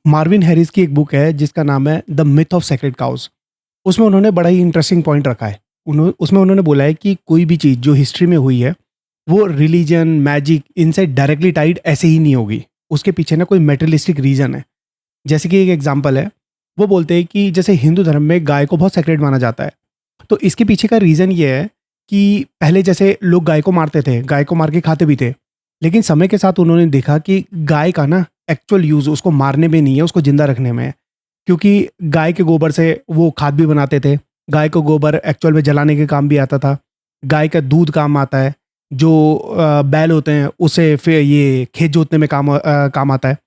Marvin Harris की एक book है जिसका नाम है the myth of sacred cows. उसमें उन्होंने बड़ा ही इंटरेस्टिंग पॉइंट रखा है। उसमें उन्होंने बोला है कि कोई भी चीज़ जो हिस्ट्री में हुई है वो रिलीजन मैजिक इनसे डायरेक्टली टाइड ऐसे ही नहीं होगी। उसके पीछे ना कोई मेटेरियलिस्टिक रीजन है। जैसे कि एक एग्जांपल है, वो बोलते हैं कि जैसे हिंदू धर्म में गाय को बहुत सेक्रेड माना जाता है। तो इसके पीछे का रीज़न ये है कि पहले जैसे लोग गाय को मारते थे, गाय को मार के खाते भी थे। लेकिन समय के साथ उन्होंने देखा कि गाय का ना एक्चुअल यूज़ उसको मारने में नहीं है, उसको ज़िंदा रखने में है। क्योंकि गाय के गोबर से वो खाद भी बनाते थे। गाय को गोबर एक्चुअल में जलाने के काम भी आता था। गाय का दूध काम आता है। जो बैल होते हैं उसे फिर ये खेत जोतने में काम आता है।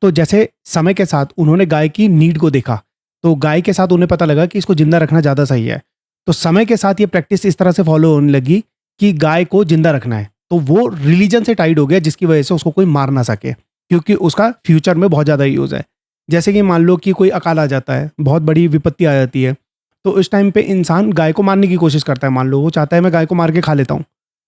तो जैसे समय के साथ उन्होंने गाय की नीड को देखा, तो गाय के साथ उन्हें पता लगा कि इसको ज़िंदा रखना ज़्यादा सही है। तो समय के साथ ये प्रैक्टिस इस तरह से फ़ॉलो होने लगी कि गाय को ज़िंदा रखना है। तो वो रिलीजन से टाइड हो गया जिसकी वजह से उसको कोई मार ना सके, क्योंकि उसका फ्यूचर में बहुत ज़्यादा यूज़ है। जैसे कि मान लो कि कोई अकाल आ जाता है, बहुत बड़ी विपत्ति आ जाती है, तो उस टाइम पे इंसान गाय को मारने की कोशिश करता है। मान लो वो चाहता है मैं गाय को मार के खा लेता हूँ।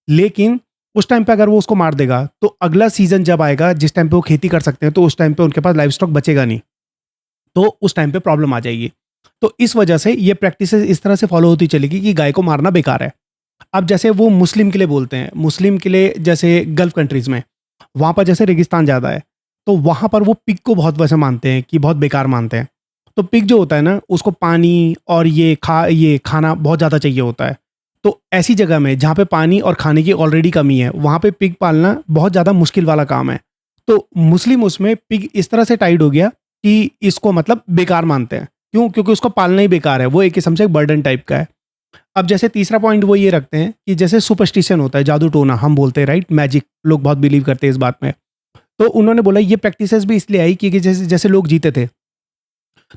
लेकिन उस टाइम पे अगर वो उसको मार देगा तो अगला सीज़न जब आएगा जिस टाइम पे वो खेती कर सकते हैं, तो उस टाइम पे उनके पास लाइव स्टॉक बचेगा नहीं। तो उस टाइम पे प्रॉब्लम आ जाएगी। तो इस वजह से ये प्रैक्टिसेस इस तरह से फॉलो होती चलेगी कि गाय को मारना बेकार है। अब जैसे वो मुस्लिम के लिए बोलते हैं, मुस्लिम के लिए जैसे गल्फ कंट्रीज़ में, वहाँ पर जैसे रेगिस्तान ज़्यादा है, तो वहाँ पर वो पिग को बहुत वैसे मानते हैं कि बहुत बेकार मानते हैं। तो पिग जो होता है ना, उसको पानी और ये खाना बहुत ज़्यादा चाहिए होता है। तो ऐसी जगह में जहाँ पे पानी और खाने की ऑलरेडी कमी है, वहाँ पे पिग पालना बहुत ज़्यादा मुश्किल वाला काम है। तो मुस्लिम उसमें पिग इस तरह से टाइड हो गया कि इसको मतलब बेकार मानते हैं। क्यों? क्योंकि उसको पालना ही बेकार है, वो एक किस्म से एक बर्डन टाइप का है। अब जैसे तीसरा पॉइंट वो ये रखते हैं कि जैसे सुपरस्टिशन होता है, जादू टोना हम बोलते हैं, राइट? मैजिक, लोग बहुत बिलीव करते हैं इस बात में। तो उन्होंने बोला ये प्रैक्टिसेस भी इसलिए आई क्योंकि जैसे जैसे लोग जीते थे,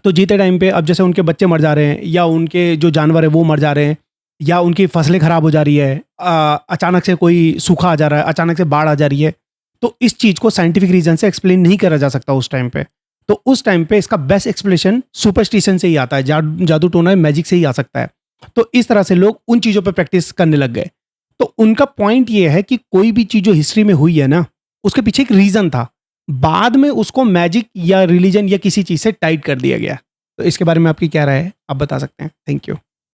तो जीते टाइम पे अब जैसे उनके बच्चे मर जा रहे हैं, या उनके जो जानवर है वो मर जा रहे हैं, या उनकी फसलें खराब हो जा रही है, अचानक से कोई सूखा आ जा रहा है, अचानक से बाढ़ आ जा रही है। तो इस चीज़ को साइंटिफिक रीजन से एक्सप्लेन नहीं करा जा सकता उस टाइम पे। तो उस टाइम पे इसका बेस्ट एक्सप्लेनेशन सुपरस्टिशन से ही आता है, जादू टोना मैजिक से ही आ सकता है। तो इस तरह से लोग उन चीज़ों पे प्रैक्टिस करने लग गए। तो उनका पॉइंट ये है कि कोई भी चीज़ जो हिस्ट्री में हुई है ना, उसके पीछे एक रीज़न था। बाद में उसको मैजिक या रिलीजन या किसी चीज़ से टाइट कर दिया गया। तो इसके बारे में आपकी क्या राय है? आप बता सकते हैं। Thank you.